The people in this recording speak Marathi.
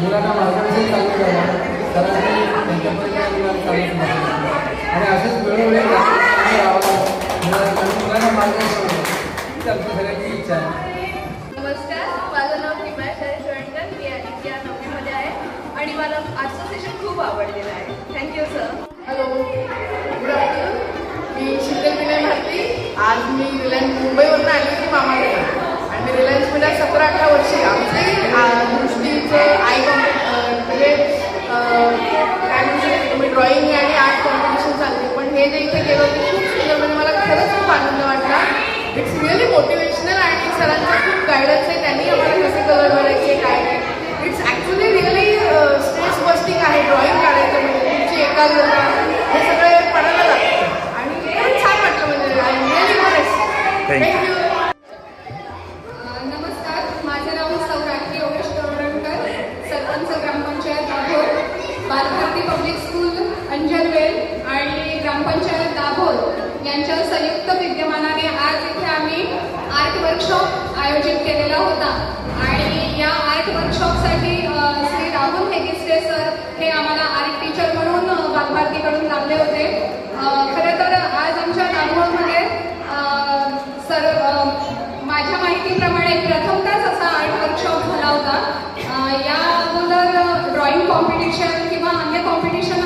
मुलांना मार्गदर्शन चालू करावं, सरांनी त्यांच्यापर्यंत चालू आणि असेच वेळोवेळी मुलांना मार्गदर्शन हीच आमची सगळ्यांची इच्छा आहे. नमस्कार, माझं नाव किमाय शरणकर, मी या 9वीमध्ये आहे आणि मला आजचं सेशन खूप आवडलेलं आहे. Thank you sir. Hello, good afternoon. मी शीतल विनय भारती. आज मी रिलायन्स मुंबईवरून आली होती मामाकडे आणि मी रिलायन्समध्ये 17-18 वर्षी. आमचे दृष्टीचं आय म्हणजे काय म्हणू तुम्ही ड्रॉइंग आणि आर्ट कॉम्पिटिशन चालते, पण हे जे इथे केलं ते खूप सुंदर, म्हणजे मला खरंच खूप आनंद वाटला. इट्स रिअली मोटिवेशनल आणि सरांचा खूप गायडन्स आहे. त्यांनी आम्हाला कसे कलर करायचे काय नाही. It's actually really stress busting आहे ड्रॉइंग काढायचं, म्हणजे तुमची एकाग्रता हे सगळं पडायला लागतं आणि खरंच छान वाटलं. म्हणजे I am really impressed. Thank you. नमस्कार, माझे नाव सौराष्ट्री योगेश तोरणकर, सरपंच ग्रामपंचायत दाभोळ, बालभारती पब्लिक स्कूल अंजनवेल आणि ग्रामपंचायत दाभोळ यांच्या संयुक्त विद्यमानाने आज इथे आम्ही आर्ट वर्कशॉप आयोजित केलेला होता आणि या आर्ट वर्कशॉपसाठी श्री राहुल हेगिस्टे सर हे आम्हाला आर्ट टीचर म्हणून बालभारतीकडून लाभले होते. खरं तर आज आमच्या दाभोळमध्ये माझ्या माहितीप्रमाणे प्रथमतःच असा आर्ट वर्कशॉप झाला होता. या अगोदर ड्रॉइंग कॉम्पिटिशन किंवा अन्य कॉम्पिटिशन